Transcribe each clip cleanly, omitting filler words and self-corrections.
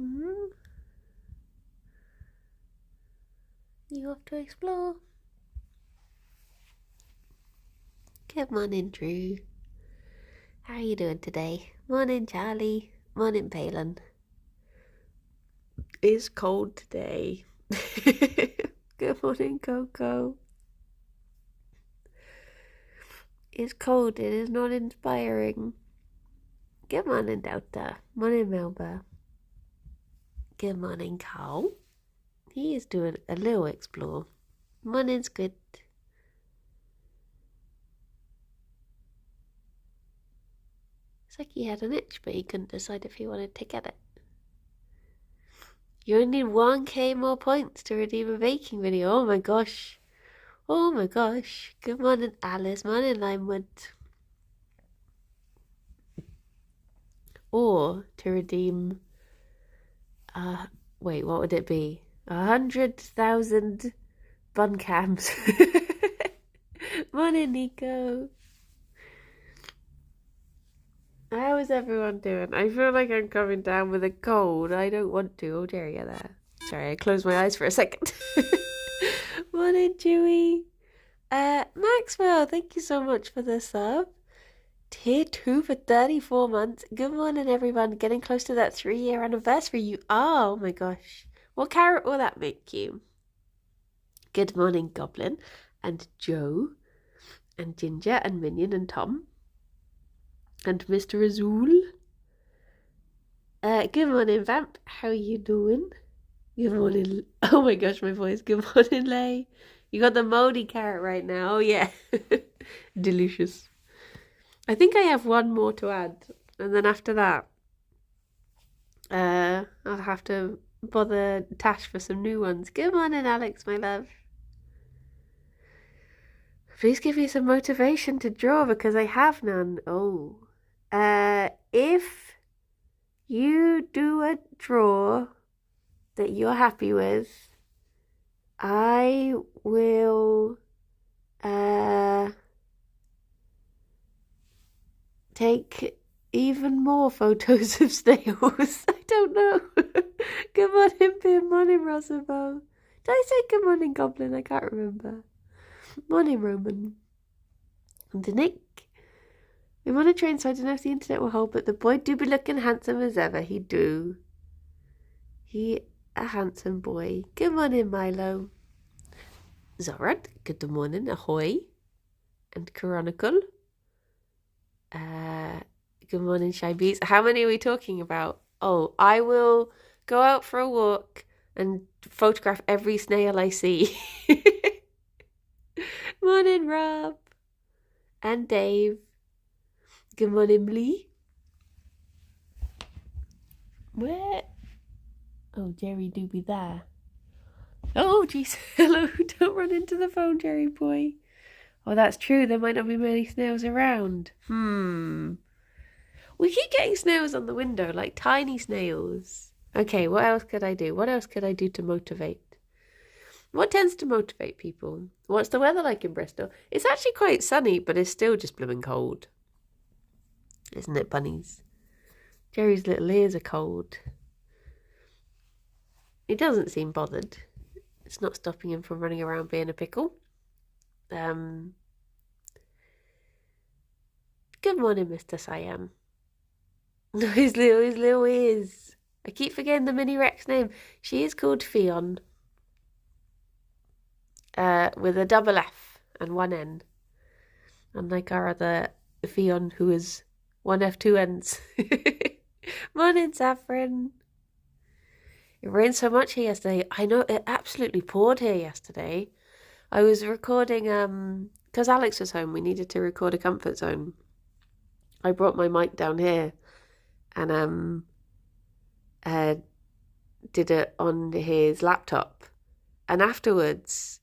You off to explore? Good morning, Drew. How are you doing today? Morning, Charlie. Morning, Palin. It's cold today. Good morning, Coco. It's cold. It is not inspiring. Good morning, Delta. Morning, Melba. Good morning, Carl. He is doing a little explore. Morning, Squid. It's like he had an itch, but he couldn't decide if he wanted to get it. You only need 1k more points to redeem a baking video. Oh my gosh. Oh my gosh. Good morning, Alice. Morning, Limewood. Or to redeem, wait, what would it be? 100,000 bun cams. Morning, Nico. How is everyone doing? I feel like I'm coming down with a cold. I don't want to. Oh, Gerry, you're there. Sorry, I closed my eyes for a second. Morning, Chewy. Maxwell, thank you so much for the sub. Tier 2 for 34 months. Good morning, everyone. Getting close to that 3-year anniversary. You are. Oh my gosh. What carrot will that make you? Good morning, Goblin and Joe and Ginger and Minion and Tom and Mr. Azul. Good morning, Vamp. How are you doing? Good morning. Oh my gosh, my voice. Good morning, Lay. You got the moldy carrot right now. Oh yeah. Delicious. I think I have one more to add, and then after that, I'll have to bother Tash for some new ones. Good morning, Alex, my love. Please give me some motivation to draw because I have none. Oh. If you do a draw that you're happy with, I will take even more photos of snails. I don't know. Good morning, Pim. Morning, Rosabo. Did I say good morning, Goblin? I can't remember. Morning, Roman. And Nick. We want to train, so I don't know if the internet will hold, but the boy do be looking handsome as ever. He do. He a handsome boy. Good morning, Milo. Zorad, good morning. Ahoy. And Chronicle. Good morning, Shy Beats. How many are we talking about? Oh, I will go out for a walk and photograph every snail I see. Morning, Rob. And Dave. Good morning, Lee. Where? Oh, Gerry do be there. Oh, jeez. Hello. Don't run into the phone, Gerry boy. Oh, that's true. There might not be many snails around. We keep getting snails on the window, like tiny snails. Okay, what else could I do? What else could I do to motivate? What tends to motivate people? What's the weather like in Bristol? It's actually quite sunny, but it's still just blooming cold. Isn't it, bunnies? Gerry's little ears are cold. He doesn't seem bothered. It's not stopping him from running around being a pickle. Good morning, Mr. Siam. No, his little ears. I keep forgetting the mini Rex name. She is called Ffion. With a double F and one N. Unlike our other Ffion, who is one F, two N's. Morning, Saffron. It rained so much here yesterday. I know, it absolutely poured here yesterday. I was recording, because Alex was home, we needed to record a comfort zone. I brought my mic down here and did it on his laptop. And afterwards,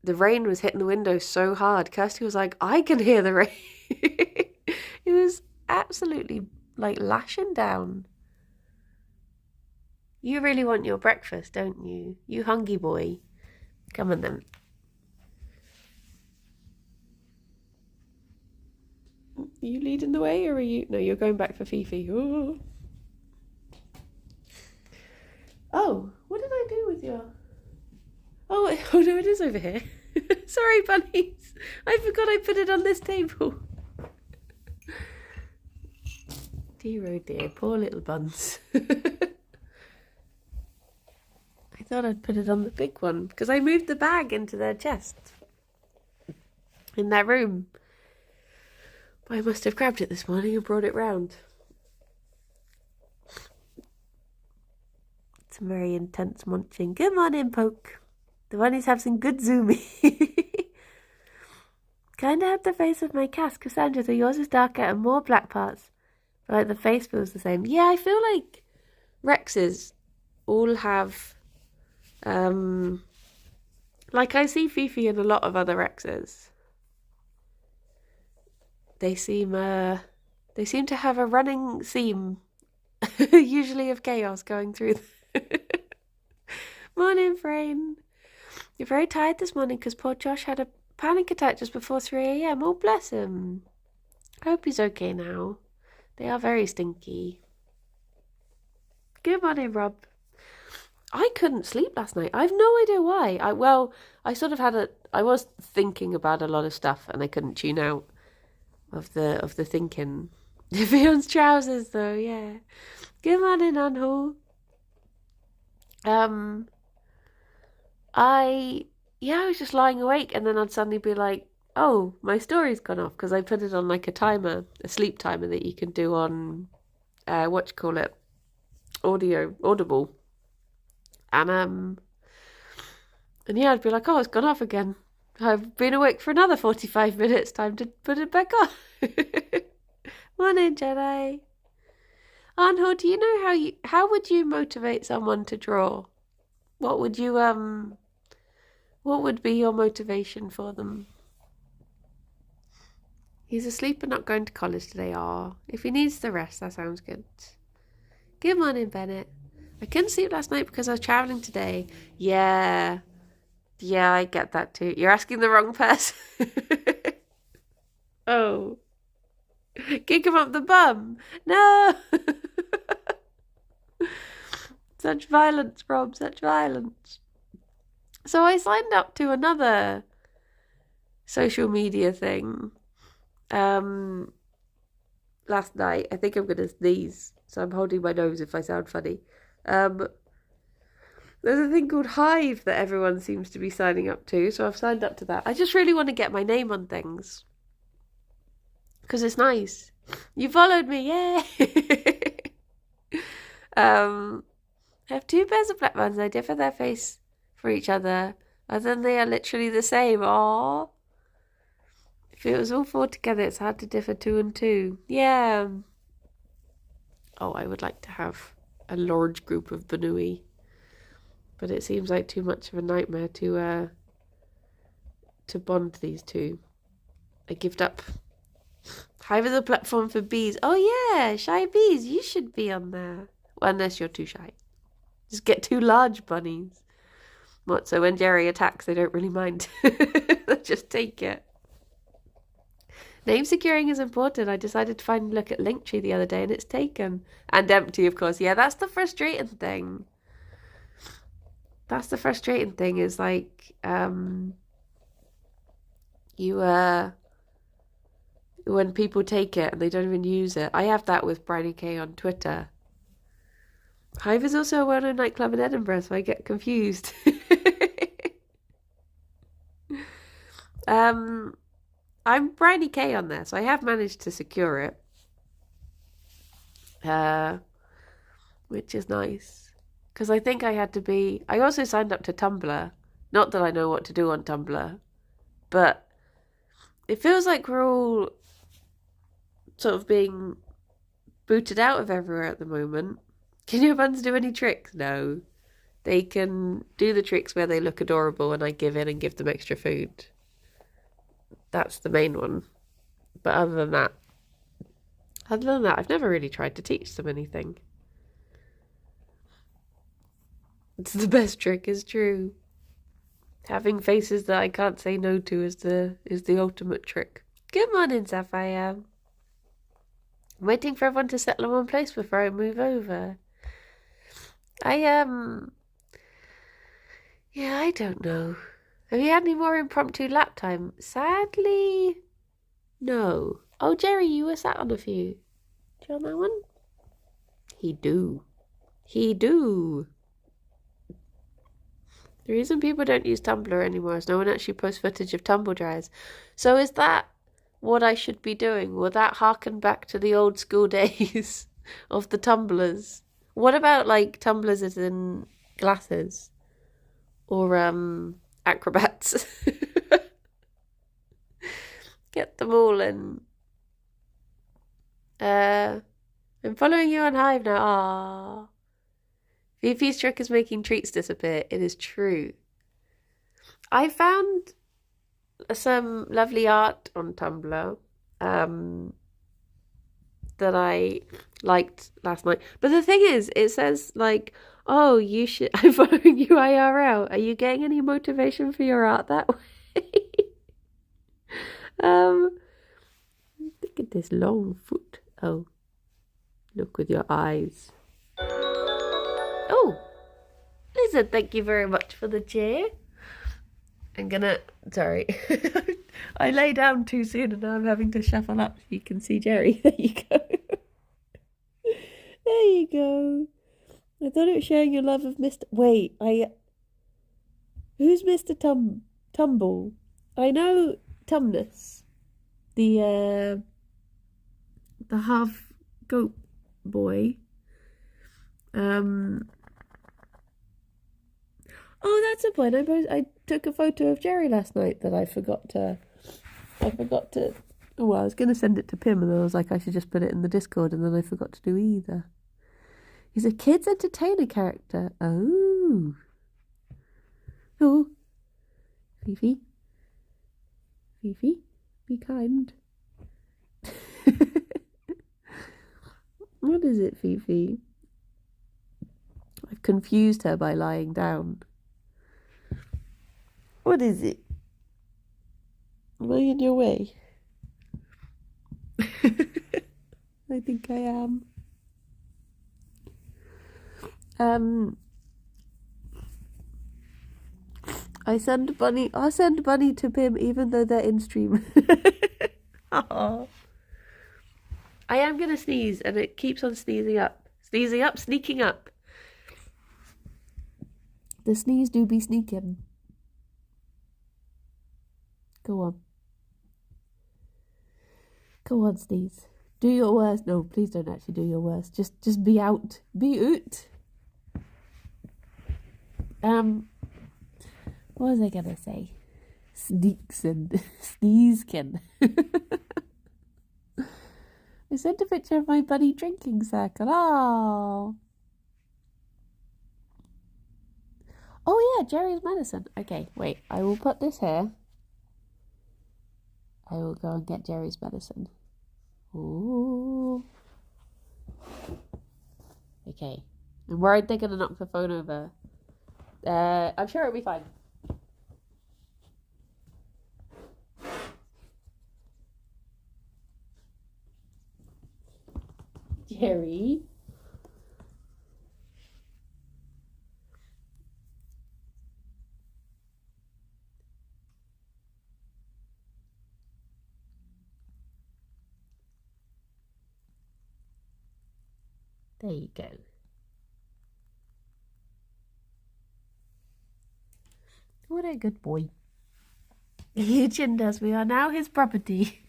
the rain was hitting the window so hard. Kirsty was like, I can hear the rain. It was absolutely like lashing down. You really want your breakfast, don't you? You hungry boy. Come on then. Are you leading the way or are you... No, you're going back for Fifi. Ooh. Oh, what did I do with your... Oh no, it is over here. Sorry, bunnies. I forgot I put it on this table. Dear, oh dear, poor little buns. I thought I'd put it on the big one because I moved the bag into their chest in their room. But I must have grabbed it this morning and brought it round. Some very intense munching. Good morning, Poke. The bunnies have some good zoomy. Kinda have the face of my cat, Cassandra, though yours is darker and more black parts. But like the face feels the same. Yeah, I feel like Rexes all have like I see Fifi and a lot of other Rexes. They seem to have a running theme, usually of chaos going through. Morning, Frame. You're very tired this morning because poor Josh had a panic attack just before 3 a.m. Oh, bless him. I hope he's okay now. They are very stinky. Good morning, Rob. I couldn't sleep last night. I have no idea why. I was thinking about a lot of stuff and I couldn't tune out of the thinking. Fion's trousers though, yeah. Good morning, Anhu. I was just lying awake and then I'd suddenly be like, oh, my story's gone off because I put it on like a timer, a sleep timer that you can do on, Audible. And yeah, I'd be like, oh, it's gone off again. I've been awake for another 45 minutes. Time to put it back on. Morning, Jedi. Arnhold, do you know how would you motivate someone to draw? What would be your motivation for them? He's asleep and not going to college today. If he needs the rest, that sounds good. Good morning, Bennett. I couldn't sleep last night because I was travelling today. Yeah, I get that too. You're asking the wrong person. Oh. Kick him up the bum. No. Such violence, Rob, such violence. So I signed up to another social media thing last night. I think I'm going to sneeze, so I'm holding my nose if I sound funny. There's a thing called Hive that everyone seems to be signing up to, so I've signed up to that. I just really want to get my name on things because it's nice. You followed me, yay! I have 2 pairs of black buns. I differ their face for each other, other than they are literally the same. Aww. If it was all 4 together, it's hard to differ 2 and 2. Yeah. Oh, I would like to have a large group of Banui, but it seems like too much of a nightmare to bond these two. I give up. Hive is a platform for bees. Oh yeah, shy bees. You should be on there. Well, unless you're too shy. Just get 2 large bunnies. What? So when Gerry attacks, they don't really mind. They just take it. Name securing is important. I decided to finally look at Linktree the other day and it's taken. And empty, of course. Yeah, that's the frustrating thing. That's the frustrating thing is like, when people take it and they don't even use it. I have that with Briny K on Twitter. Hive is also a well-known nightclub in Edinburgh, so I get confused. I'm Briny K on there, so I have managed to secure it. Which is nice. Because I think I had to be... I also signed up to Tumblr. Not that I know what to do on Tumblr. But it feels like we're all sort of being booted out of everywhere at the moment. Can your buns do any tricks? No. They can do the tricks where they look adorable and I give in and give them extra food. That's the main one. But other than that, I've never really tried to teach them anything. It's the best trick, is true. Having faces that I can't say no to is the ultimate trick. Good morning, Sapphire. I'm waiting for everyone to settle in one place before I move over. I yeah, I don't know. Have you had any more impromptu lap time? Sadly, no. Oh, Gerry, you were sat on a few. Do you want that one? He do. He do. The reason people don't use Tumblr anymore is no one actually posts footage of tumble dryers. So is that what I should be doing? Will that harken back to the old school days of the tumblers? What about like tumblers as in glasses or acrobats? Get them all in. I'm following you on Hive now. Ah, Fifi's trick is making treats disappear. It is true. I found some lovely art on Tumblr that I liked last night. But the thing is, it says like, oh, you should, I'm following you IRL. Are you getting any motivation for your art that way? Look at this long foot. Oh, look with your eyes. Oh, Lizard, thank you very much for the cheer. Sorry. I lay down too soon and now I'm having to shuffle up so you can see Gerry. There you go. There you go. I thought it was showing your love of Mr. Wait, who's Mr. Tumble? I know Tumnus, the half goat boy. Oh, that's a point. I took a photo of Gerry last night that I forgot to. Oh, well, I was going to send it to Pim, and then I was like, I should just put it in the Discord, and then I forgot to do either. He's a kids' entertainer character. Oh. Oh. Fifi, be kind. What is it, Fifi? I've confused her by lying down. What is it? Am I in your way? I think I am. I'll send Bunny to Pim even though they're in stream. Aww. I am gonna sneeze and it keeps on sneezing up, sneaking up. The sneeze do be sneaking. Go on, sneeze. Do your worst. No, please don't actually do your worst. Just be out. Be out. What was I gonna say? Sneaks and sneezkin. I sent a picture of my buddy drinking circle. Oh yeah, Gerry's medicine. Okay, wait. I will put this here. I will go and get Gerry's medicine. Ooh. Okay. I'm worried they're gonna knock the phone over. I'm sure it'll be fine. Gerry. There you go. What a good boy. Chin does. We are now his property.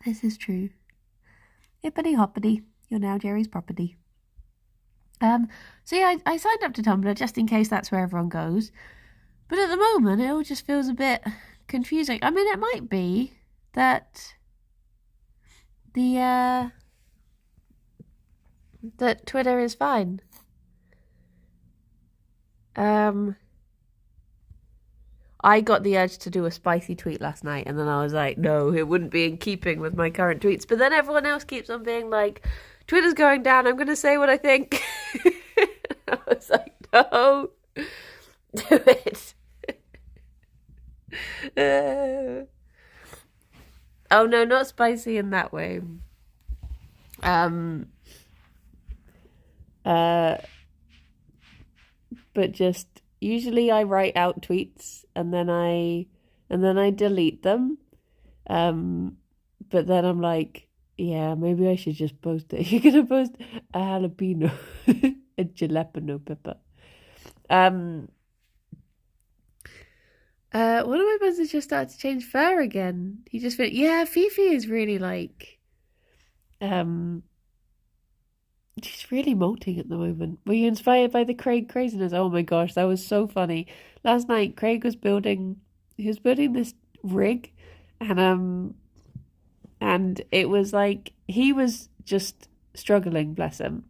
This is true. Hippity hoppity. You're now Gerry's property. So yeah, I signed up to Tumblr just in case that's where everyone goes. But at the moment, it all just feels a bit confusing. I mean, it might be that that Twitter is fine. I got the urge to do a spicy tweet last night, and then I was like, no, it wouldn't be in keeping with my current tweets. But then everyone else keeps on being like, Twitter's going down, I'm going to say what I think. I was like, no, do it. Oh no, not spicy in that way. Uh, but just usually I write out tweets and then I delete them. But then I'm like, yeah, maybe I should just post it. You're gonna post a jalapeno, a jalapeno pepper. One of my buns has just started to change fur again. He just went, yeah, Fifi is really like, she's really molting at the moment. Were you inspired by the Craig craziness? Oh my gosh, that was so funny. Last night, Craig was building this rig, and it was like he was just struggling, bless him,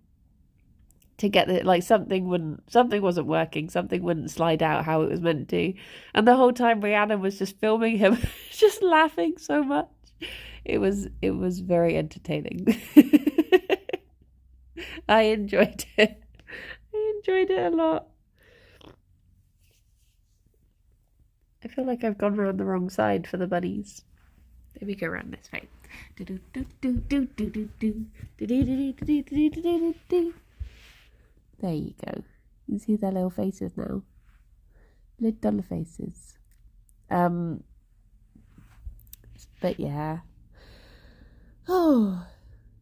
to get it. Like something wasn't working, something wouldn't slide out how it was meant to, and the whole time Rihanna was just filming him, just laughing so much. It was very entertaining. I enjoyed it. I enjoyed it a lot. I feel like I've gone around the wrong side for the bunnies. Let me go around this way. There you go. You see their little faces now. Little faces. But yeah. Oh,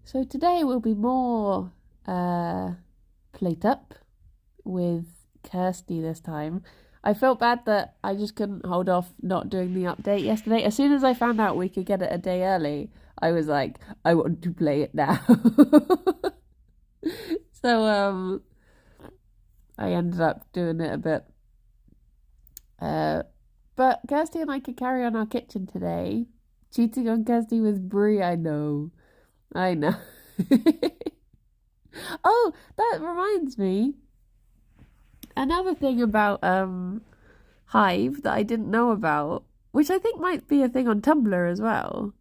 so today will be more plate up with Kirsty this time. I felt bad that I just couldn't hold off not doing the update yesterday. As soon as I found out we could get it a day early, I was like, I want to play it now. So I ended up doing it a bit. But Kirsty and I could carry on our kitchen today. Cheating on Kirsty with Brie, I know. Oh, that reminds me. Another thing about Hive that I didn't know about, which I think might be a thing on Tumblr as well,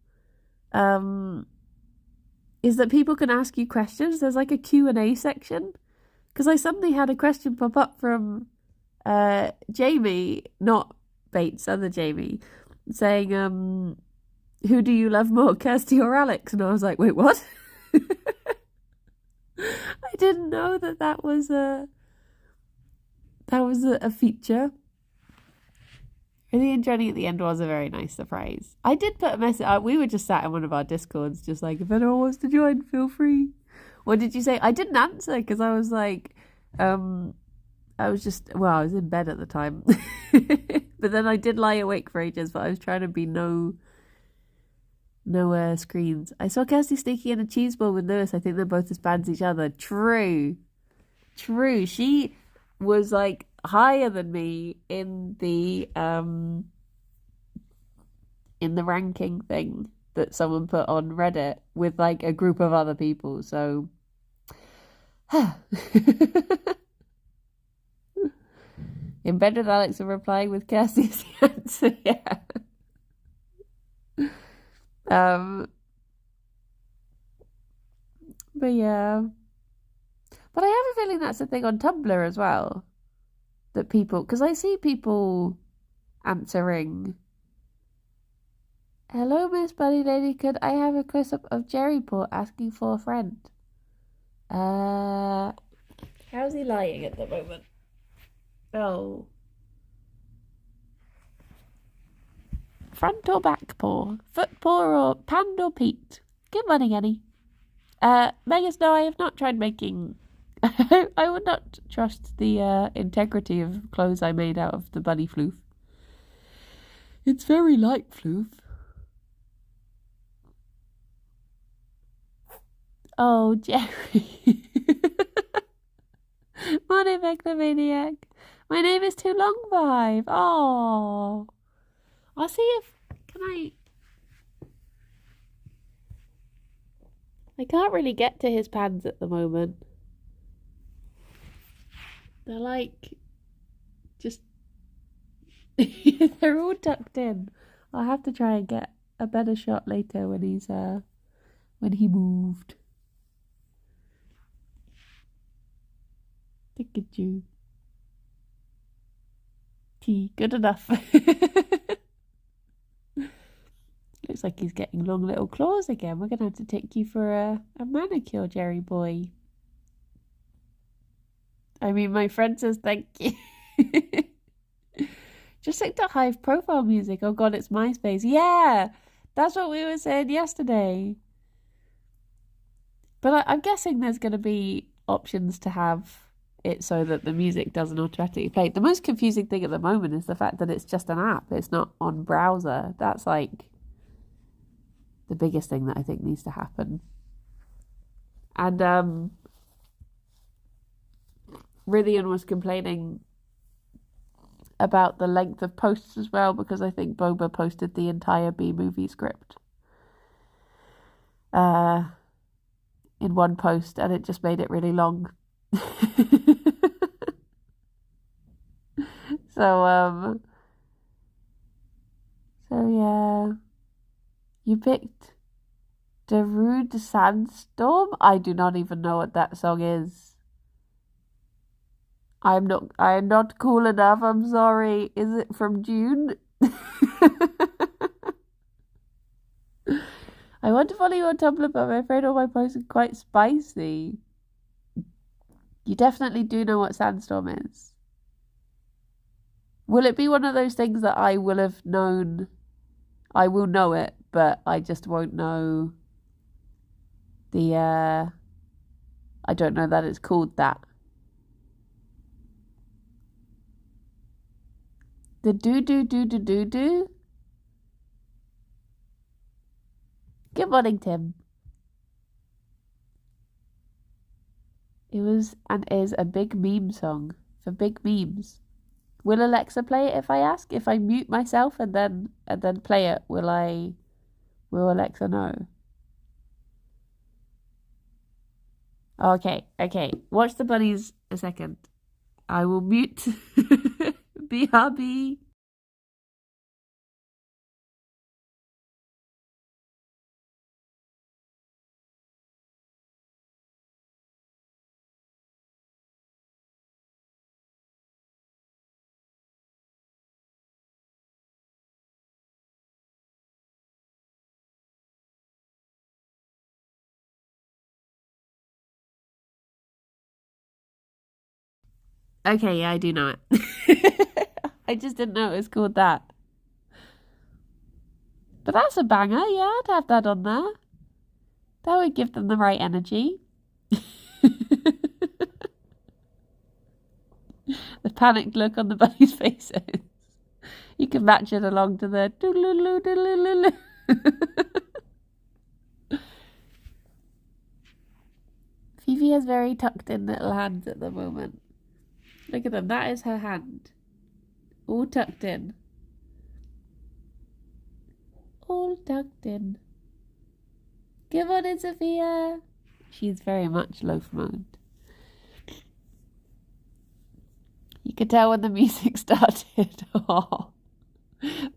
is that people can ask you questions. There's like a Q&A section. Because I suddenly had a question pop up from Jamie, not Bates, other Jamie, saying, who do you love more, Kirsty or Alex? And I was like, wait, what? I didn't know that was a feature. Really and Johnny at the end was a very nice surprise. I did put a message. We were just sat in one of our Discords, just like, if anyone wants to join, feel free. What did you say? I didn't answer because I was like, I was in bed at the time. But then I did lie awake for ages, but I was trying to be no screens. I saw Kirsty sneaking in a cheese ball with Lewis. I think they're both as bad as each other. True. She was like higher than me in the ranking thing that someone put on Reddit with like a group of other people. So in bed with Alex and replying with Kirsty is the answer. Yeah. But yeah. But I have a feeling that's a thing on Tumblr as well. That people, because I see people answering, hello, Miss Bunny Lady, could I have a close-up of Gerry Paw asking for a friend? How's he lying at the moment? Oh. Front or back paw? Foot paw or Pand or Pete? Good morning, Annie. Megas, no, I have not tried making... I would not trust the integrity of clothes I made out of the bunny floof. It's very like floof. Oh, Gerry. Morning, Megalomaniac. My name is Too Long Vibe. Oh. I'll see if... I can't really get to his pants at the moment. They're like... just... they're all tucked in. I'll have to try and get a better shot later when he's... when he moved. Look at you. Tea, good enough. Looks like he's getting long little claws again. We're going to have to take you for a manicure, Gerry boy. I mean, my friend says thank you. Just like the high profile music. Oh God, it's MySpace. Yeah, that's what we were saying yesterday. But I'm guessing there's going to be options to have it so that the music doesn't automatically play. The most confusing thing at the moment is the fact that it's just an app. It's not on browser. That's like the biggest thing that I think needs to happen. And Rithian was complaining about the length of posts as well, because I think Boba posted the entire B-movie script in one post, and it just made it really long. So yeah, you picked Darude Sandstorm. I do not even know what that song is. I am not cool enough. I'm sorry. Is it from June? I want to follow you on Tumblr, but I'm afraid all my posts are quite spicy. You definitely do know what Sandstorm is. Will it be one of those things that I will have known? I will know it, but I just won't know I don't know that it's called that. The do. Good morning, Tim. It was and is a big meme song for big memes. Will Alexa play it if I ask? If I mute myself and then play it, will Alexa know? Okay. Watch the bunnies a second. I will mute. BRB. Okay, yeah, I do know it. I just didn't know it was called that. But that's a banger, yeah, I'd have that on there. That would give them the right energy. The panicked look on the bunny's faces. You can match it along to the doodle doodle. Fifi has very tucked in little hands at the moment. Look at them, that is her hand. All tucked in. All tucked in. Come on in, Sophia. She's very much loaf mode. You could tell when the music started. Oh,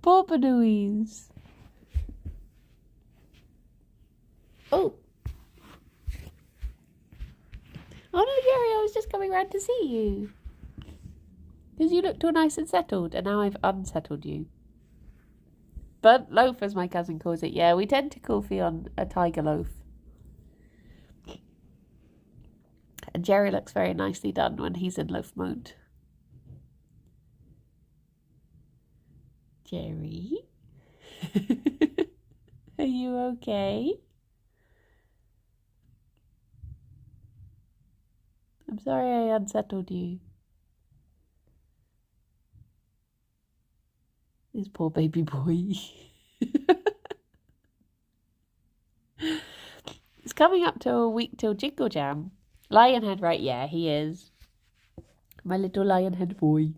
poor Banooies. Oh. Oh no, Gerry, I was just coming round to see you. Because you looked all nice and settled, and now I've unsettled you. But loaf, as my cousin calls it. Yeah, we tend to call Ffion a tiger loaf. And Gerry looks very nicely done when he's in loaf mode. Gerry? Are you okay? I'm sorry I unsettled you. This poor baby boy. It's coming up to a week till Jingle Jam. Lionhead, right? Yeah, he is. My little Lionhead boy.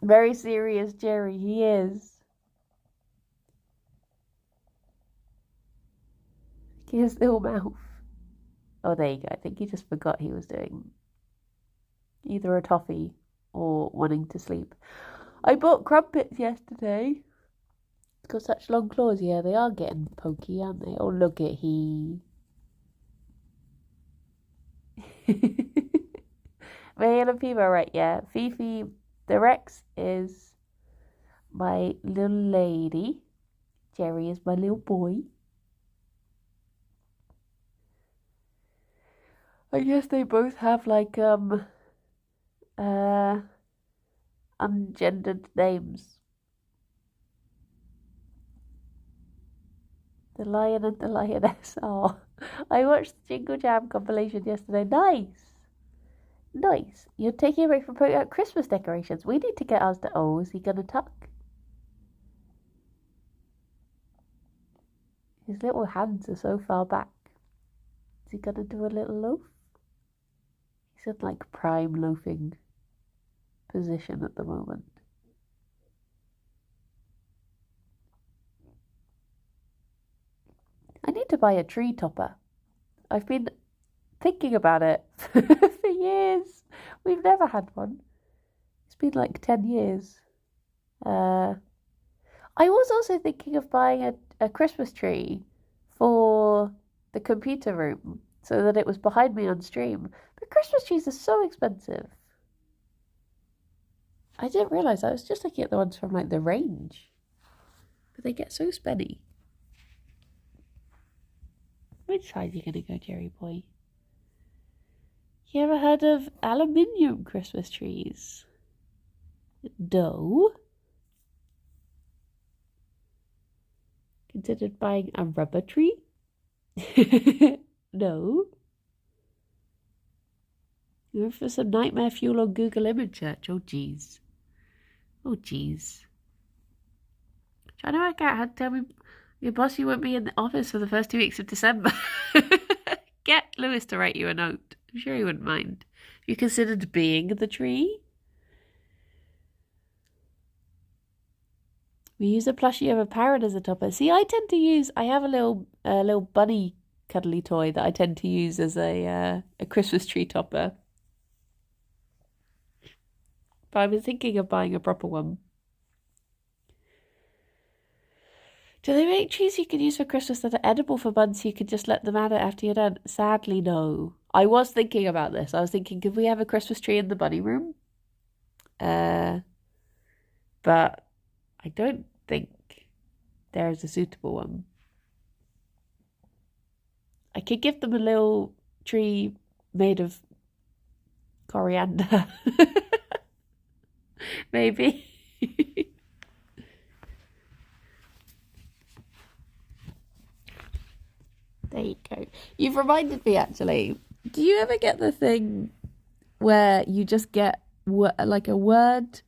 Very serious, Gerry. He is. His little mouth. Oh, there you go. I think he just forgot he was doing either a toffee or wanting to sleep. I bought crumpets yesterday. It's got such long claws. Yeah, they are getting pokey, aren't they? Oh, look at he. Male and female, right? Yeah. Fifi, the Rex is my little lady. Gerry is my little boy. I guess they both have like uh ungendered names. The Lion and the Lioness. Oh, I watched the Jingle Jam compilation yesterday. Nice. Nice. You're taking a break from putting out Christmas decorations. We need to get ours to... Oh, is he going to tuck? His little hands are so far back. Is he going to do a little loaf? He's in like prime loafing position at the moment. I need to buy a tree topper. I've been thinking about it for years. We've never had one. It's been like 10 years. I was also thinking of buying a Christmas tree for the computer room so that it was behind me on stream. But Christmas trees are so expensive. I didn't realise. I was just looking at the ones from like the range. But they get so spenny. Which side are you going to go, Jerry boy? You ever heard of aluminium Christmas trees? No. Considered buying a rubber tree? No. You went for some nightmare fuel on Google Image Search. Oh, jeez. Oh, jeez. Trying to work out how to tell me your boss you won't be in the office for the first 2 weeks of December. Get Lewis to write you a note. I'm sure he wouldn't mind. Have you considered being the tree? We use a plushie of a parrot as a topper. See, I have a little bunny cuddly toy that I tend to use as a Christmas tree topper. But I was thinking of buying a proper one. Do they make trees you can use for Christmas that are edible for buns so you can just let them out after you're done? Sadly, no. I was thinking about this. I was thinking, could we have a Christmas tree in the bunny room? But I don't think there is a suitable one. I could give them a little tree made of coriander. Maybe. There you go. You've reminded me, actually. Do you ever get the thing where you just get like a word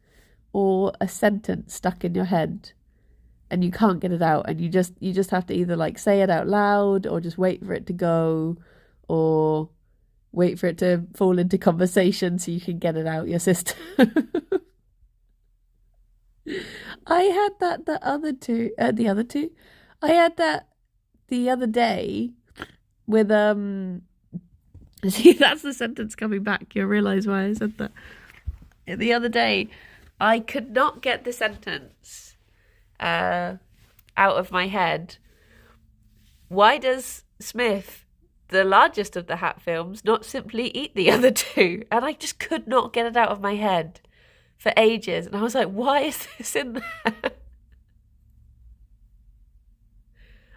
or a sentence stuck in your head and you can't get it out, and you just have to either like say it out loud or just wait for it to go or wait for it to fall into conversation so you can get it out your system? I had that the other two. I had that the other day with see, that's the sentence coming back. You'll realise why I said that. The other day I could not get the sentence out of my head. Why does Smith, the largest of the Hatfields, not simply eat the other two? And I just could not get it out of my head for ages. And I was like, why is this in there?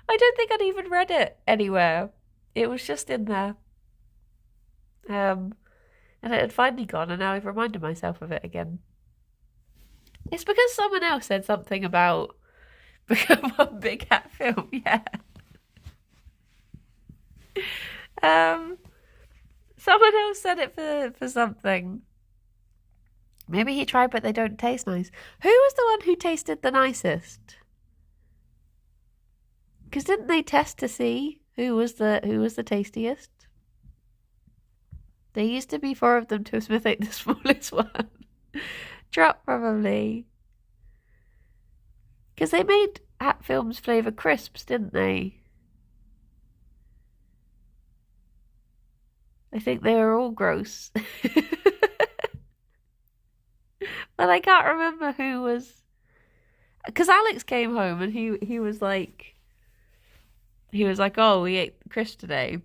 I don't think I'd even read it anywhere. It was just in there. And it had finally gone, and now I've reminded myself of it again. It's because someone else said something about become one big hat film, yeah. Someone else said it for something. Maybe he tried, but they don't taste nice. Who was the one who tasted the nicest? Because didn't they test to see who was the tastiest? There used to be 4 of them to Smith ate the smallest one. Drop probably. Because they made Hat Films flavour crisps, didn't they? I think they were all gross. But I can't remember who was... Because Alex came home and he was like... oh, we ate crisps today.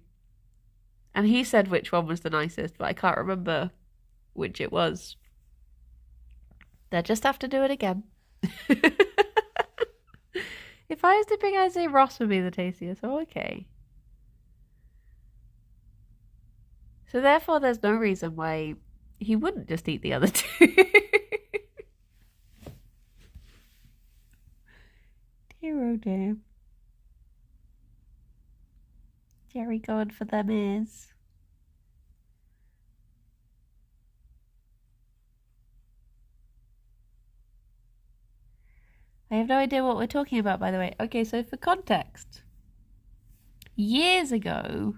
And he said which one was the nicest, but I can't remember which it was. They'll just have to do it again. If I was to pick, I'd say Ross would be the tastiest. Oh, okay. So therefore, there's no reason why he wouldn't just eat the other two. Dear oh dear. Gerry going for them ears. I have no idea what we're talking about, by the way. Okay, so for context, years ago,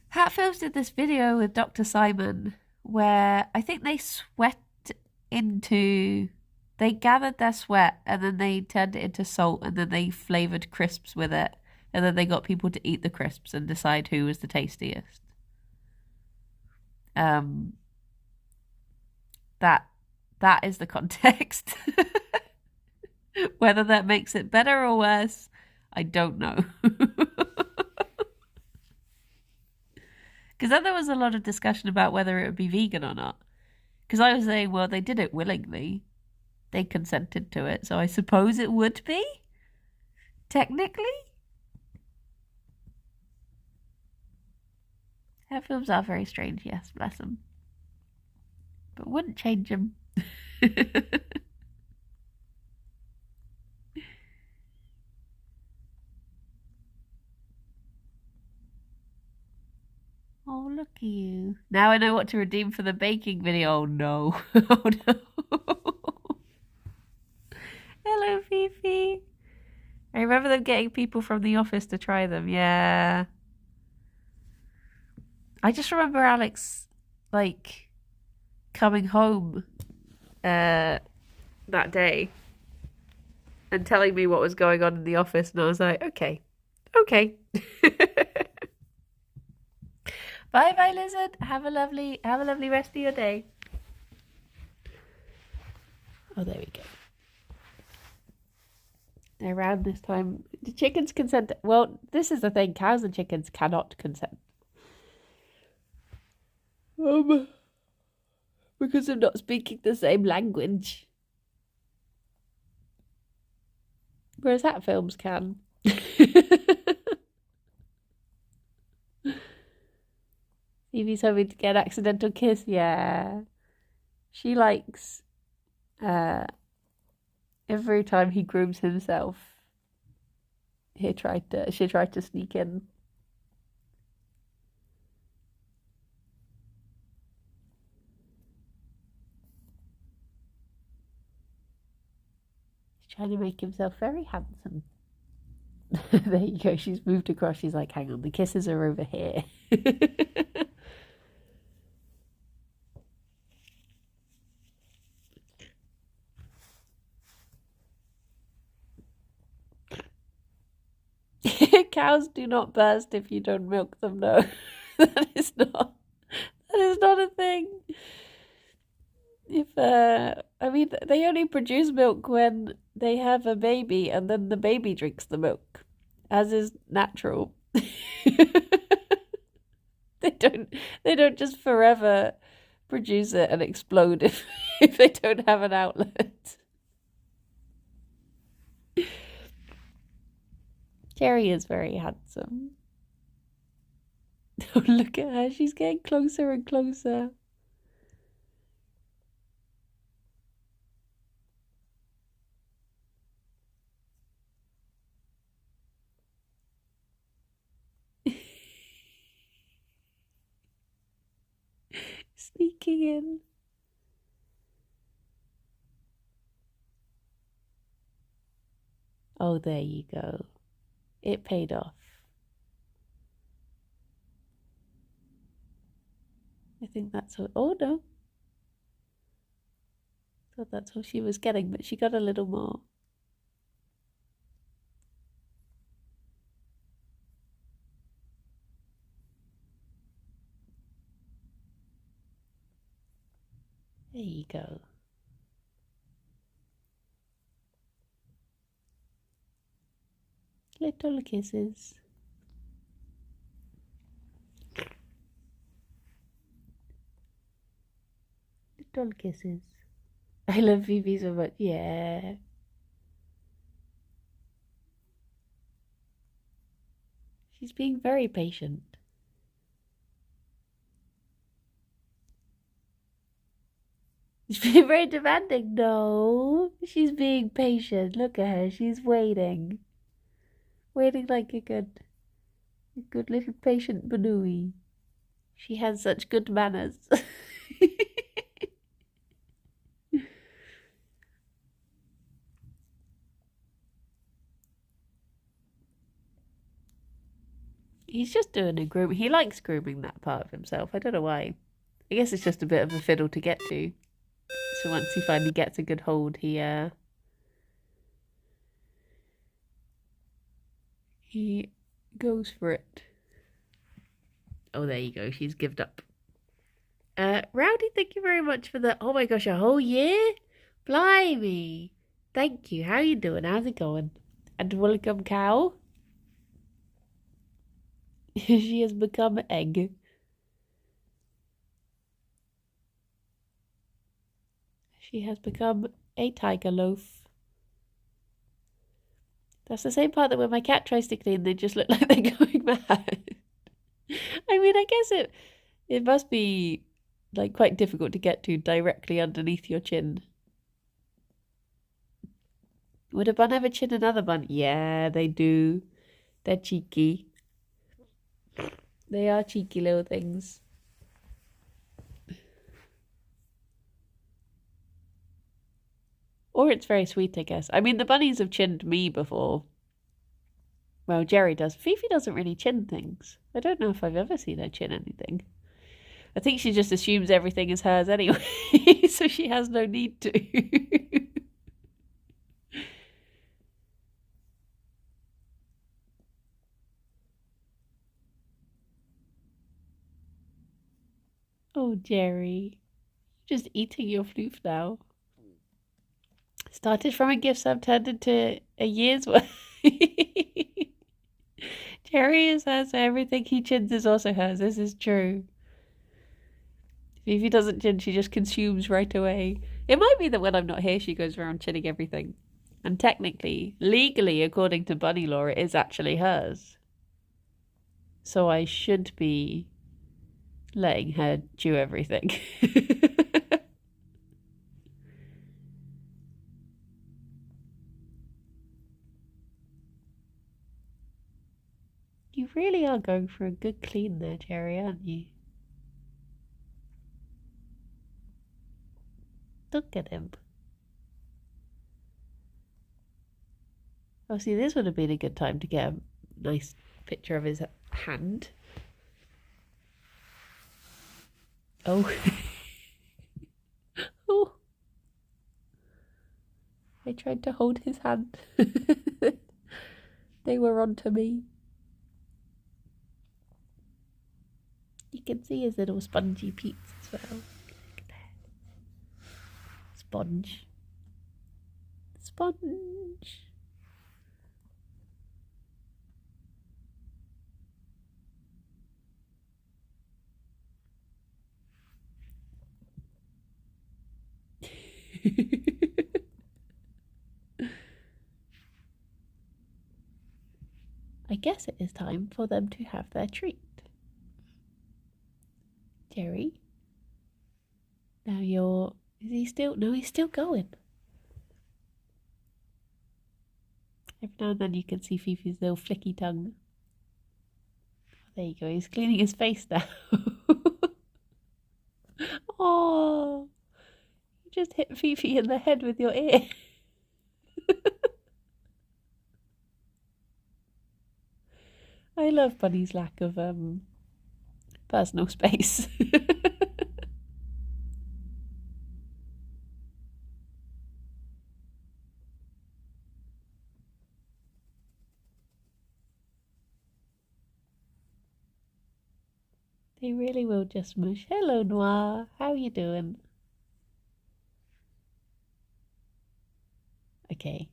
Hatfields did this video with Dr. Simon where I think they they gathered their sweat and then they turned it into salt and then they flavoured crisps with it. And then they got people to eat the crisps and decide who was the tastiest. That is the context. Whether that makes it better or worse, I don't know. Because then there was a lot of discussion about whether it would be vegan or not. Because I was saying, well, they did it willingly. They consented to it, so I suppose it would be. Technically. Their films are very strange, yes, bless them. But wouldn't change them. Oh, look at you. Now I know what to redeem for the baking video. Oh, no. Oh, no. Hello, Fifi. I remember them getting people from the office to try them. Yeah. I just remember Alex, like, coming home that day and telling me what was going on in the office. And I was like, okay. Bye, lizard. Have a lovely rest of your day. Oh, there we go. Around this time, the chickens consent. Well, this is the thing. Cows and chickens cannot consent. Because of not speaking the same language. Whereas Hatfields can. Evie's hoping to get an accidental kiss. Yeah. She likes every time he grooms himself. She tried to sneak in. He's trying to make himself very handsome. There you go. She's moved across. She's like, hang on, the kisses are over here. Cows do not burst if you don't milk them. No, that is not a thing. I mean, they only produce milk when they have a baby, and then the baby drinks the milk, as is natural. They don't just forever produce it and explode if they don't have an outlet. Gerry is very handsome. Oh, look at her. She's getting closer and closer. Sneaking in. Oh, there you go. It paid off. I think that's what... Oh, no. I thought that's all she was getting, but she got a little more. There you go. Little kisses. Little kisses. I love Phoebe so much. Yeah. She's being very patient. She's being very demanding. No, she's being patient. Look at her. She's waiting. Waiting like a good little patient Banooey. She has such good manners. He's just doing a groom. He likes grooming that part of himself. I don't know why. I guess it's just a bit of a fiddle to get to. So once he finally gets a good hold, he goes for it. Oh, there you go. She's given up. Rowdy, thank you very much for the... Oh my gosh, a whole year? Blimey. Thank you. How you doing? How's it going? And welcome, cow. She has become egg. She has become a tiger loaf. That's the same part that when my cat tries to clean, they just look like they're going mad. I mean, I guess it must be like quite difficult to get to directly underneath your chin. Would a bun ever chin another bun? Yeah, they do. They're cheeky. They are cheeky little things. Or it's very sweet, I guess. I mean, the bunnies have chinned me before. Well, Gerry does. Fifi doesn't really chin things. I don't know if I've ever seen her chin anything. I think she just assumes everything is hers anyway, so she has no need to. Oh, Gerry. Just eating your floof now. Started from a gift sub, turned into a year's worth. Gerry is hers, so everything he chins is also hers. This is true. If he doesn't chin, she just consumes right away. It might be that when I'm not here, she goes around chinning everything. And technically, legally, according to bunny law, it is actually hers. So I should be letting her chew everything. You really are going for a good clean there, Gerry, aren't you? Look at him. Oh, see, this would have been a good time to get a nice picture of his hand. Oh. Oh. I tried to hold his hand. They were onto me. You can see his little spongy peats as well. Look at that. Sponge. Sponge. I guess it is time for them to have their treat. Gerry. Now you're... Is he still... No, he's still going. Every now and then you can see Fifi's little flicky tongue. There you go, he's cleaning his face now. Oh, you just hit Fifi in the head with your ear. I love Bunny's lack of personal space. They really will just mush. Hello, Noir. How you doing? Okay.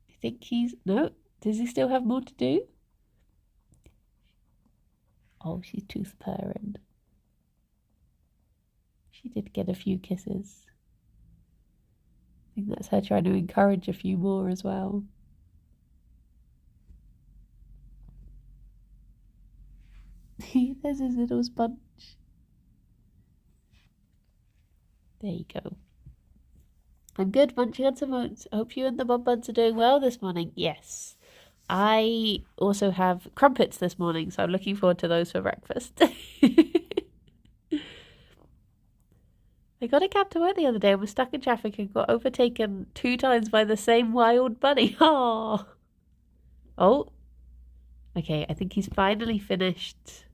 I think he's... No. Does he still have more to do? Oh, she's tooth purring. She did get a few kisses. I think that's her trying to encourage a few more as well. There's his little sponge. There you go. I'm good, munching on some oats. I hope you and the mum buns are doing well this morning. Yes. I also have crumpets this morning, so I'm looking forward to those for breakfast. I got a cab to work the other day and was stuck in traffic and got overtaken 2 times by the same wild bunny. Oh. Oh. Okay, I think he's finally finished.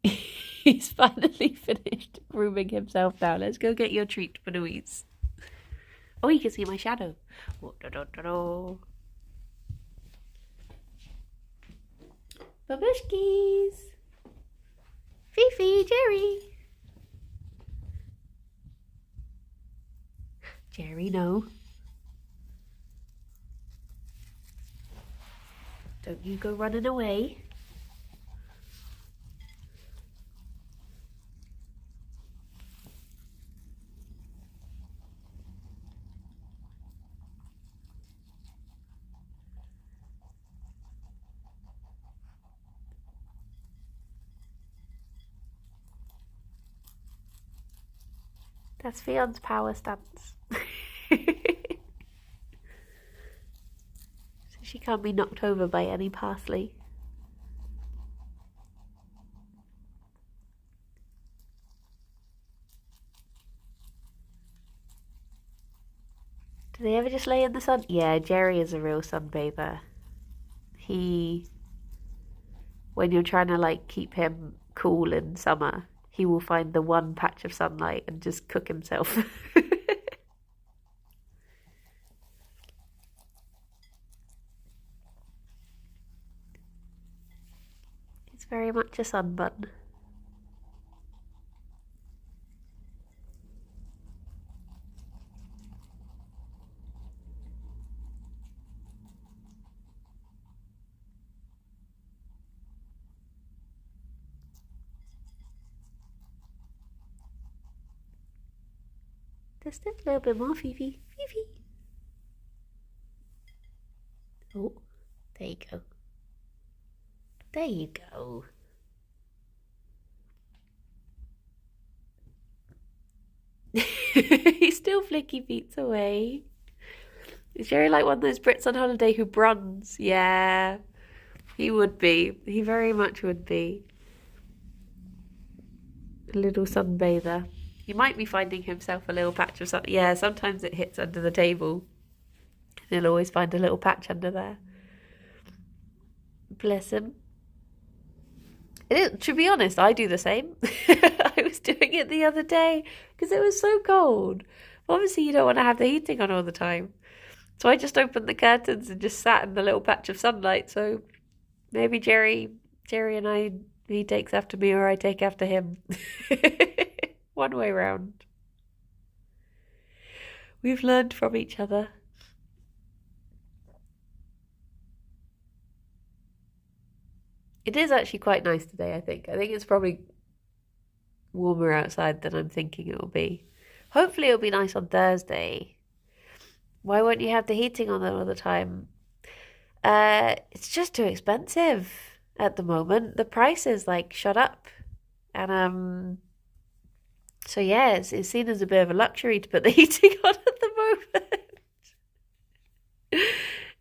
He's finally finished grooming himself now. Let's go get your treat, Louise. Oh, you can see my shadow. Babushkis. Fifi, Gerry. Gerry, no. Don't you go running away. That's Fion's power stance. So she can't be knocked over by any parsley. Do they ever just lay in the sun? Yeah, Gerry is a real sunbather. When you're trying to like keep him cool in summer, he will find the one patch of sunlight and just cook himself. He's very much a sunbun. Just a little bit more, Fifi. Fifi. Oh, there you go. There you go. He's still flicky feet away. Is Gerry like one of those Brits on holiday who bronze? Yeah, he would be. He very much would be. A little sunbather. He might be finding himself a little patch of sun. Yeah, sometimes it hits under the table. And he'll always find a little patch under there. Bless him. To be honest, I do the same. I was doing it the other day because it was so cold. Obviously, you don't want to have the heating on all the time. So I just opened the curtains and just sat in the little patch of sunlight. So maybe Gerry and he takes after me or I take after him. One way round. We've learned from each other. It is actually quite nice today, I think. I think it's probably warmer outside than I'm thinking it will be. Hopefully it'll be nice on Thursday. Why won't you have the heating on all the time? It's just too expensive at the moment. The price is like shot up. And so yeah, it's seen as a bit of a luxury to put the heating on at the moment.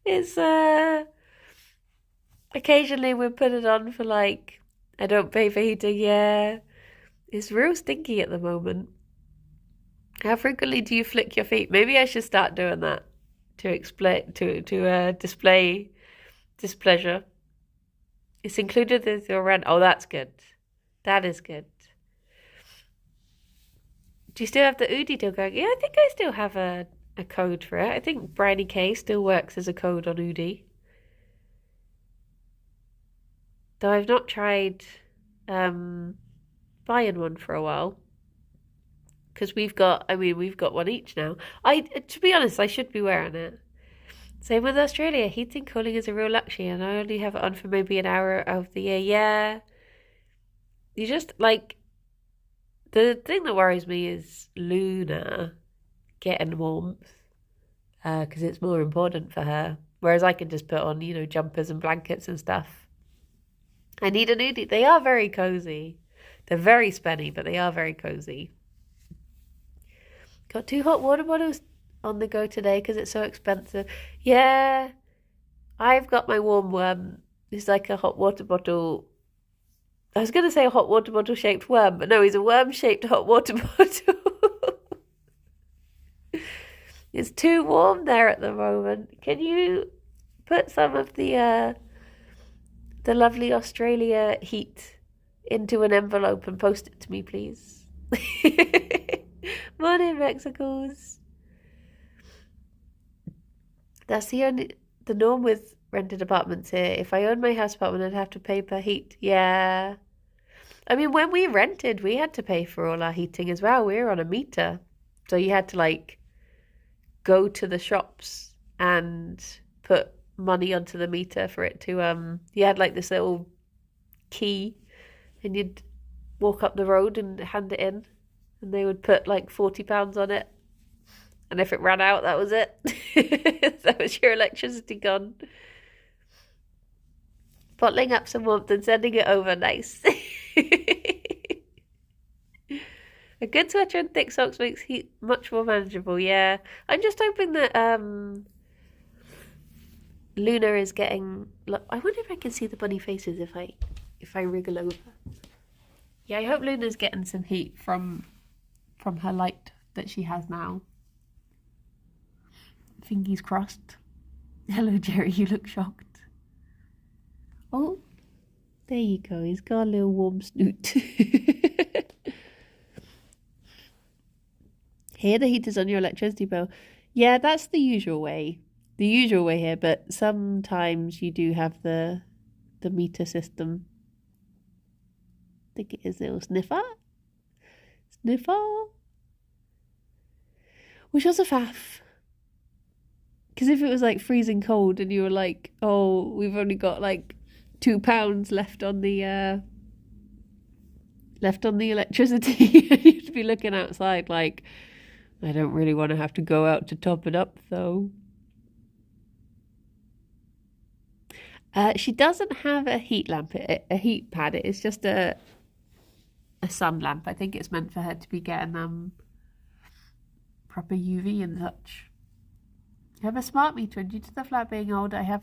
It's occasionally we put it on for like, I don't pay for heating, yeah. It's real stinky at the moment. How frequently do you flick your feet? Maybe I should start doing that to display displeasure. It's included with your rent. Oh, that's good. That is good. Do you still have the Oodie deal going? Yeah, I think I still have a code for it. I think Briny K still works as a code on Oodie. Though I've not tried buying one for a while. Because we've got one each now. To be honest, I should be wearing it. Same with Australia. Heating and cooling is a real luxury and I only have it on for maybe an hour of the year. Yeah. You just, like, the thing that worries me is Luna getting warmth. Because it's more important for her. Whereas I can just put on, jumpers and blankets and stuff. I need a nudie. They are very cozy. They're very spenny, but they are very cozy. Got 2 hot water bottles on the go today because it's so expensive. Yeah, I've got my warm worm. It's like a hot water bottle. I was going to say a hot water bottle shaped worm, but no, he's a worm shaped hot water bottle. It's too warm there at the moment. Can you put some of the lovely Australia heat into an envelope and post it to me, please? Morning, Mexicals. That's the norm with rented apartments here. If I owned my house apartment, I'd have to pay per heat. Yeah. I mean, when we rented, we had to pay for all our heating as well. We were on a meter. So you had to like go to the shops and put money onto the meter for it to you had like this little key and you'd walk up the road and hand it in and they would put like £40 on it, and if it ran out, that was it. That was your electricity gone. Bottling up some warmth and sending it over. Nice. A good sweater and thick socks makes heat much more manageable. Yeah, I'm just hoping that Luna is getting. I wonder if I can see the bunny faces if I wriggle over. Yeah, I hope Luna's getting some heat from her light that she has now. Fingers crossed. Hello, Gerry. You look shocked. Oh, there you go. He's got a little warm snoot. Here, the heater's on your electricity bill. Yeah, that's the usual way. The usual way here, but sometimes you do have the meter system. I think it is little sniffer. Sniffer. Which was a faff. Because if it was like freezing cold and you were like, oh, we've only got like £2 left on the electricity, you'd be looking outside like, I don't really want to have to go out to top it up, though. She doesn't have a heat lamp, a heat pad. It's just a sun lamp. I think it's meant for her to be getting proper UV and such. I have a smart meter, and due to the flat being old, I have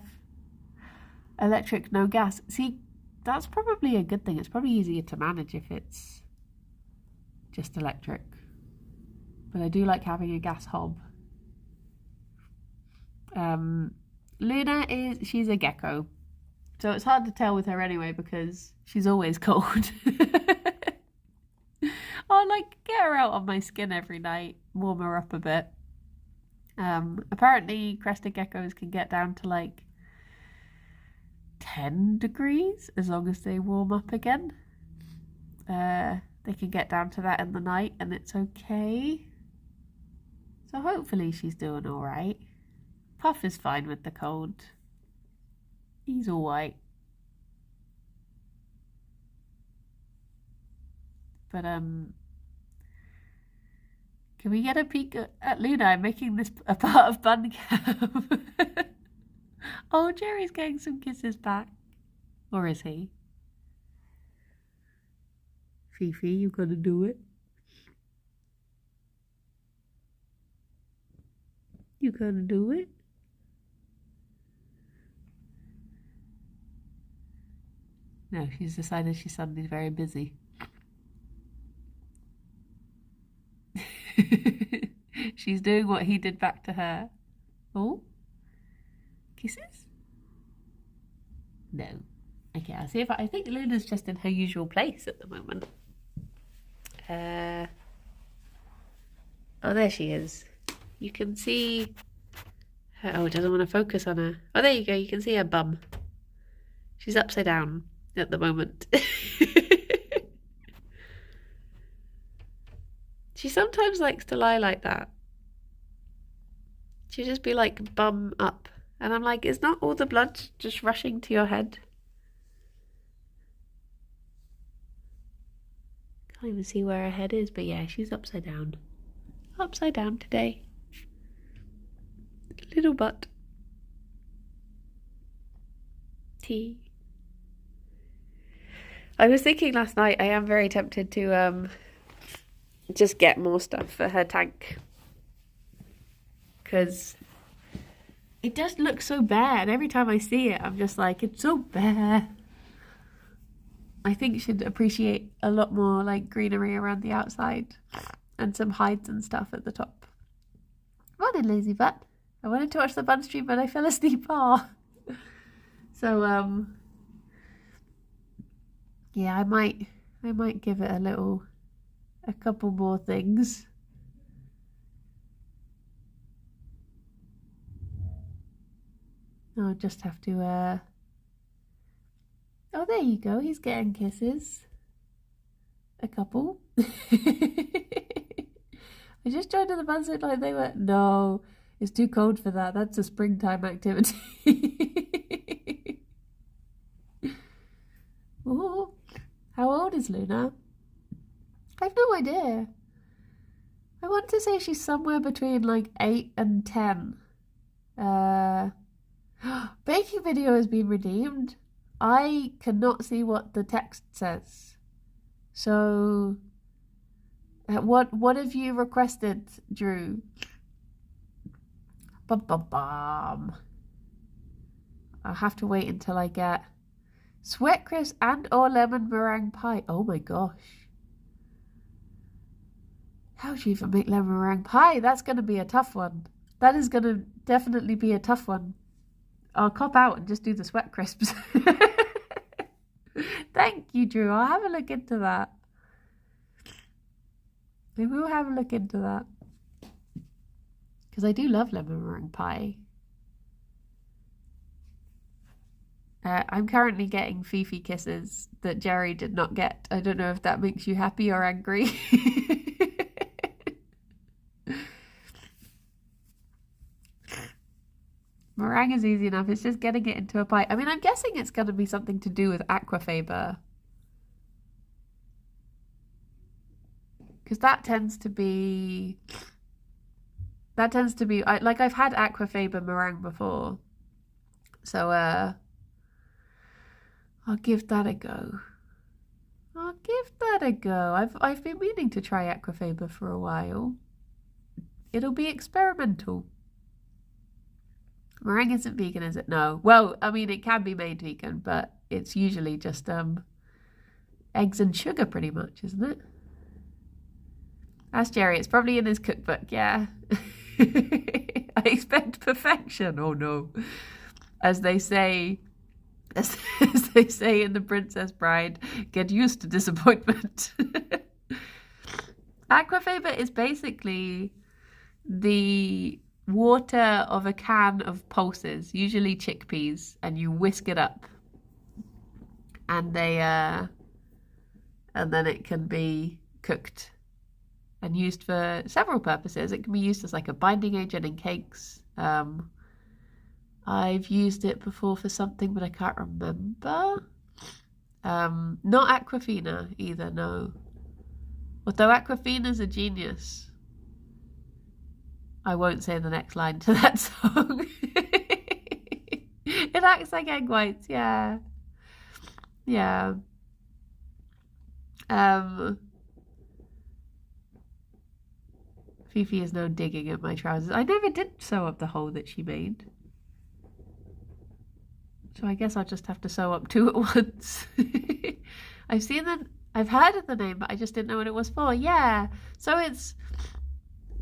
electric, no gas. See, that's probably a good thing. It's probably easier to manage if it's just electric. But I do like having a gas hob. Luna she's a gecko. So it's hard to tell with her anyway because she's always cold. I'll like get her out on my skin every night, warm her up a bit. Apparently crested geckos can get down to like 10 degrees as long as they warm up again. They can get down to that in the night and it's okay. So hopefully she's doing all right. Puff is fine with the cold. He's all right. But can we get a peek at Luna? I'm making this a part of Bun Cam. Oh, Gerry's getting some kisses back. Or is he? Fifi, you gotta do it. You gotta do it. No, she's decided she's suddenly very busy. She's doing what he did back to her. Oh? Kisses? No. Okay, I'll see if I think Luna's just in her usual place at the moment. Oh, there she is. You can see her. Oh, it doesn't want to focus on her. Oh, there you go. You can see her bum. She's upside down at the moment. She sometimes likes to lie like that. She'll just be like bum up. And I'm like, is not all the blood just rushing to your head? Can't even see where her head is, but yeah, she's upside down. Upside down today. Little butt. Tea. I was thinking last night, I am very tempted to just get more stuff for her tank. because it does look so bare. And every time I see it, I'm just like, it's so bare. I think you should appreciate a lot more like greenery around the outside and some hides and stuff at the top. Morning, lazy butt. I wanted to watch the bun stream, but I fell asleep. Oh. So yeah, I might give it a couple more things. I'll just have to oh, there you go. He's getting kisses. A couple. I just joined in the bun suit like they were. No, it's too cold for that. That's a springtime activity. Oh, how old is Luna? I have no idea. I want to say she's somewhere between like 8 and 10. Baking video has been redeemed. I cannot see what the text says. So, what have you requested, Drew? Bum bum bum. I'll have to wait until I get sweat crisp and or lemon meringue pie. Oh my gosh. How do you even make lemon meringue pie? That's going to be a tough one. That is going to definitely be a tough one. I'll cop out and just do the sweat crisps. Thank you, Drew. I'll have a look into that. Maybe we'll have a look into that. Because I do love lemon meringue pie. I'm currently getting Fifi kisses that Gerry did not get. I don't know if that makes you happy or angry. Meringue is easy enough. It's just getting it into a pie. I mean, I'm guessing it's going to be something to do with aquafaba. Because that tends to be... like, I've had aquafaba meringue before. So, I'll give that a go. I've been meaning to try aquafaba for a while. It'll be experimental. Meringue isn't vegan, is it? No. Well, I mean, it can be made vegan, but it's usually just eggs and sugar pretty much, isn't it? Ask Gerry. It's probably in his cookbook, yeah. I expect perfection. Oh, no. As they say in The Princess Bride, get used to disappointment. Aquafaba is basically the water of a can of pulses, usually chickpeas, and you whisk it up, and and then it can be cooked and used for several purposes. It can be used as like a binding agent in cakes. I've used it before for something, but I can't remember. Not Aquafina either, no. Although Aquafina's a genius. I won't say the next line to that song. It acts like egg whites, yeah. Yeah. Fifi is now digging at my trousers. I never did sew up the hole that she made. So I guess I'll just have to sew up two at once. I've heard of the name, but I just didn't know what it was for. Yeah. So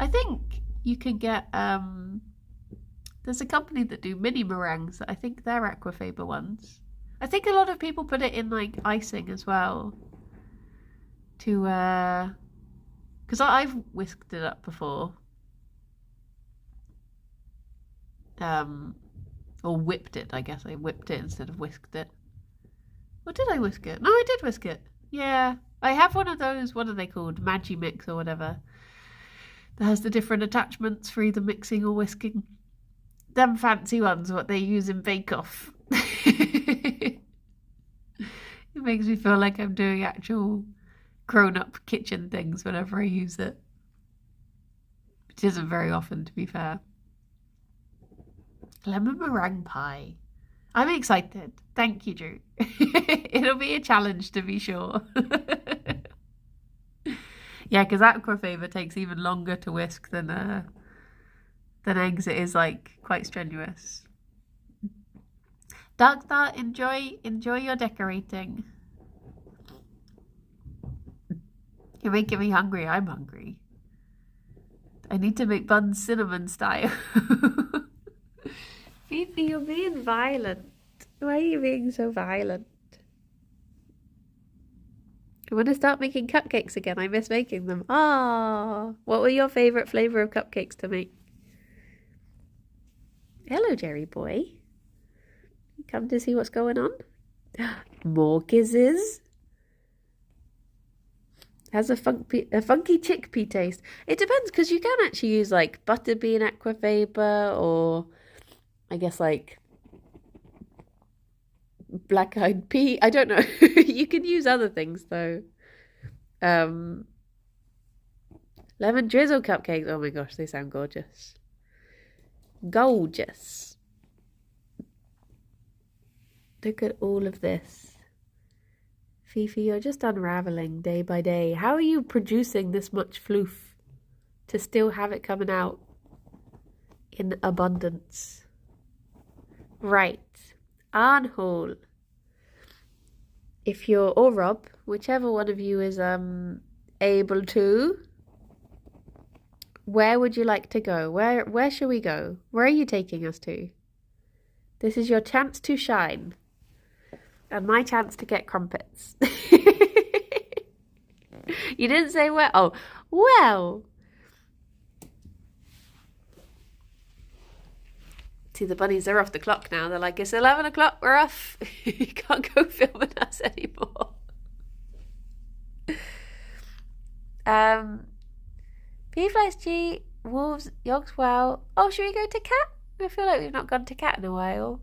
I think you can get, there's a company that do mini meringues. I think they're aquafaba ones. I think a lot of people put it in like icing as well. Because I've whisked it up before. Or whipped it, I guess. I whipped it instead of whisked it. Or did I whisk it? No, I did whisk it. Yeah. I have one of those, what are they called? Magimix or whatever. That has the different attachments for either mixing or whisking. Them fancy ones, what they use in Bake Off. It makes me feel like I'm doing actual grown-up kitchen things whenever I use it. Which isn't very often, to be fair. Lemon meringue pie. I'm excited. Thank you, Drew. It'll be a challenge, to be sure. Yeah, because aquafaba takes even longer to whisk than than eggs, it is like quite strenuous. Dark Star, enjoy your decorating. You're making me hungry. I'm hungry. I need to make buns cinnamon style. Fifi, you're being violent. Why are you being so violent? I want to start making cupcakes again. I miss making them. Ah, what were your favorite flavor of cupcakes to make? Hello, Gerry boy. You come to see what's going on? More kisses. Has a funky chickpea taste. It depends, because you can actually use like butterbean aquafaba, or I guess like black-eyed pea. I don't know. You can use other things though. Lemon drizzle cupcakes. Oh my gosh, they sound gorgeous. Gorgeous. Look at all of this. Fifi, you're just unraveling day by day. How are you producing this much floof to still have it coming out in abundance? Right. Arnhole. If you're, or Rob, whichever one of you is able to, where would you like to go? Where shall we go? Where are you taking us to? This is your chance to shine. And my chance to get crumpets. You didn't say where. Oh, well. See, the bunnies are off the clock now. They're like, it's 11 o'clock, we're off. You can't go filming us anymore. P/G, wolves, yogs, wow. Oh, should we go to cat? I feel like we've not gone to cat in a while.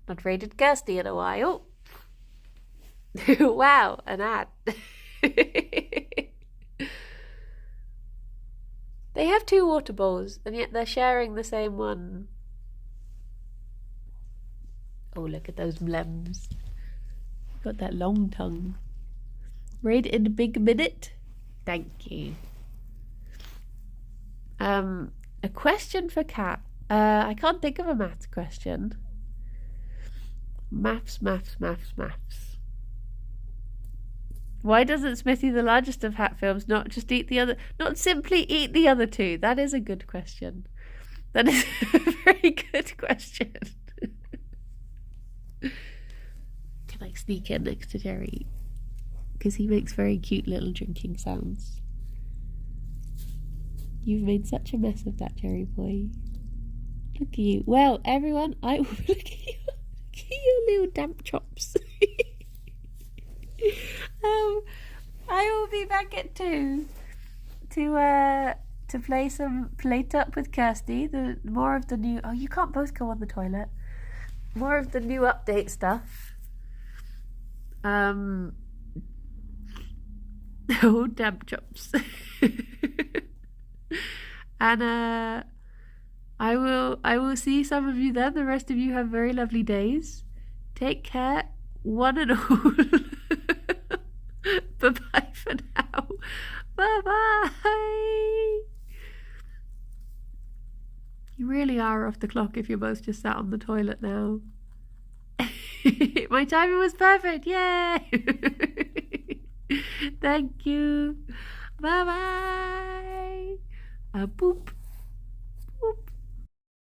Not raided Kirsty in a while. Wow, an ad. They have 2 water bowls, and yet they're sharing the same one. Oh, look at those blems. Got that long tongue. Raid in a big minute. Thank you. A question for Kat. I can't think of a maths question. Maths. Why doesn't Smithy, the largest of hat films, not simply eat the other 2? That is a good question. That is a very good question. Can I sneak in next to Gerry? Because he makes very cute little drinking sounds. You've made such a mess of that, Gerry boy. Look at you. Well, everyone, I will look at you. Your little damp chops. I will be back at 2 to plate up with Kirsty. The more of the new. Oh, you can't both go on the toilet. More of the new update stuff. Oh, damp chops. And I will see some of you then. The rest of you have very lovely days. Take care, one and all. Bye-bye for now. Bye-bye. You really are off the clock if you're both just sat on the toilet now. My timing was perfect. Yay! Thank you. Bye-bye. Boop.